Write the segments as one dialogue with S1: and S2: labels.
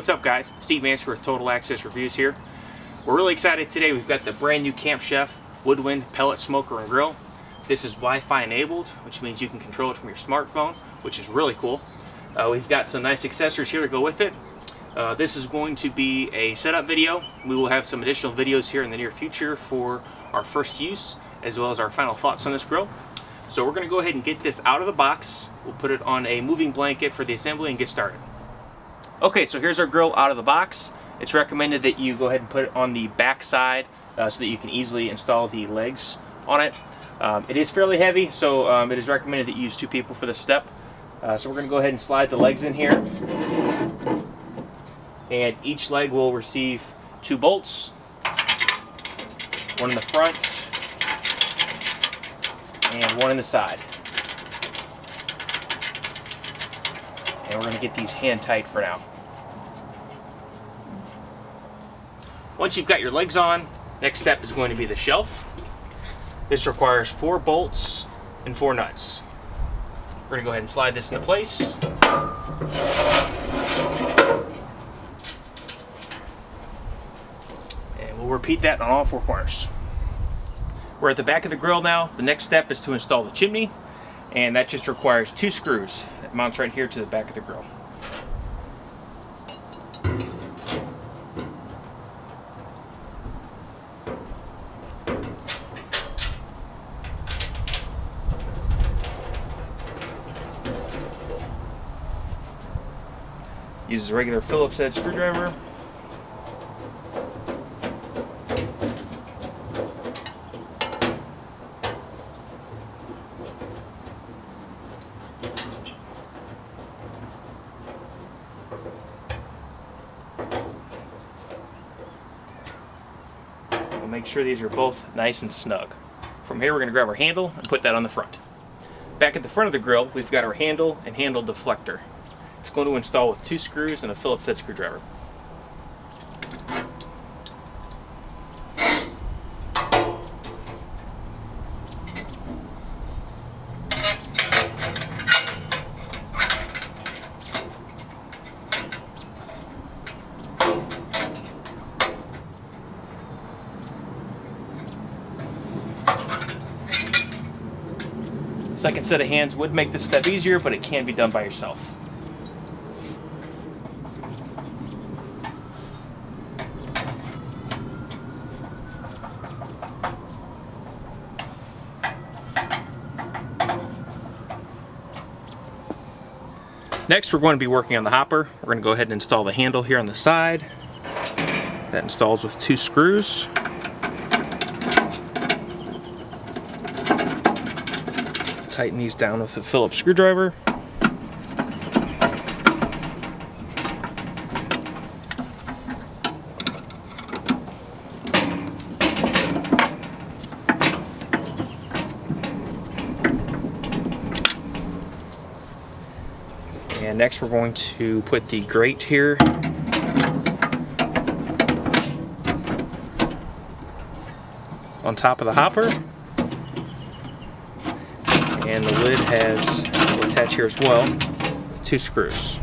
S1: what's up guys? Steve Mansky with Total Access Reviews here. We're really excited today. We've got the brand new Camp Chef Woodwind pellet smoker and grill. This is Wi-Fi enabled, which means you can control it from your smartphone, which is really cool. We've got some nice accessories here to go with it. This is going to be a setup video. We will have some additional videos here in the near future for our first use, as well as our final thoughts on this grill. So we're going to go ahead and get this out of the box. We'll put it on a moving blanket for the assembly and get started. Okay, so here's our grill out of the box. It's recommended that you go ahead and put it on the back side so that you can easily install the legs on it. It is fairly heavy, so it is recommended that you use 2 people for this step. So we're going to go ahead and slide the legs in here. And each leg will receive 2 bolts. One in the front and one in the side. And we're going to get these hand tight for now. Once you've got your legs on, next step is going to be the shelf. This requires 4 bolts and 4 nuts. We're going to go ahead and slide this into place. And we'll repeat that on all 4 corners. We're at the back of the grill now. The next step is to install the chimney, and that just requires 2 screws. It mounts right here to the back of the grill. Uses a regular Phillips head screwdriver. We'll make sure these are both nice and snug. From here we're going to grab our handle and put that on the front. Back at the front of the grill we've got our handle and handle deflector. It's going to install with 2 screws and a Phillips head screwdriver. Second set of hands would make this step easier, but it can be done by yourself. Next, we're going to be working on the hopper. We're going to go ahead and install the handle here on the side. That installs with 2 screws. Tighten these down with a Phillips screwdriver. And next we're going to put the grate here on top of the hopper. And the lid will attach here as well with 2 screws.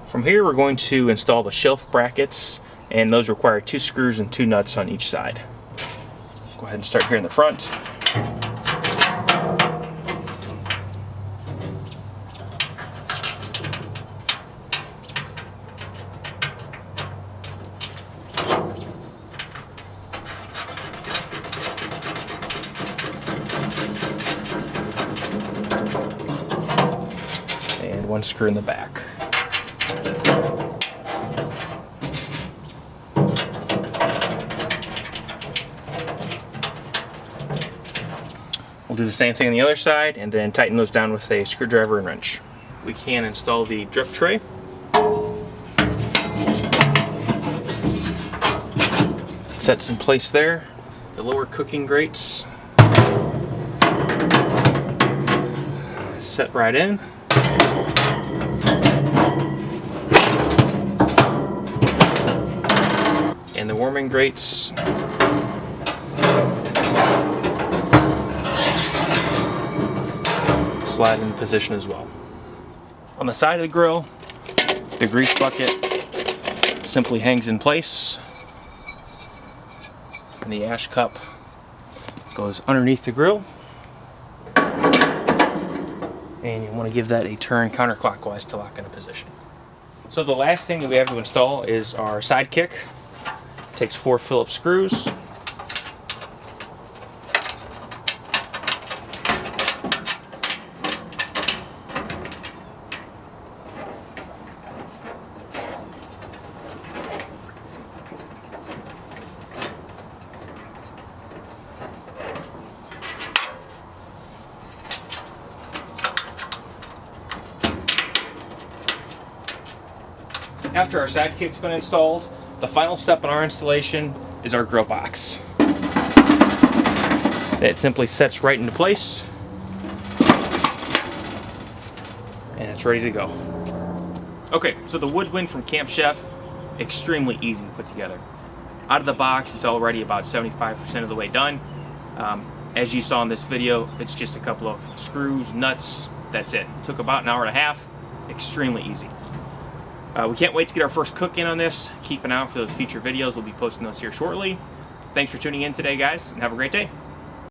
S1: From here we're going to install the shelf brackets, and those require 2 screws and 2 nuts on each side. Go ahead and start here in the front. And 1 screw in the back. We'll do the same thing on the other side and then tighten those down with a screwdriver and wrench. We can install the drip tray. Sets in place there. The lower cooking grates. set right in. And the warming grates slide in position as well. On the side of the grill, the grease bucket simply hangs in place, and the ash cup goes underneath the grill, and you want to give that a turn counterclockwise to lock into position. So the last thing that we have to install is our Sidekick. Takes 4 Phillips screws. After our Sidekick's been installed, the final step in our installation is our grill box. It simply sets right into place, and it's ready to go. Okay, so the Woodwind from Camp Chef, extremely easy to put together. Out of the box, it's already about 75% of the way done. As you saw in this video, it's just a couple of screws, nuts, that's it. Took about an hour and a half, extremely easy. We can't wait to get our first cook in on this. Keep an eye out for those future videos. We'll be posting those here shortly. Thanks for tuning in today, guys, and have a great day.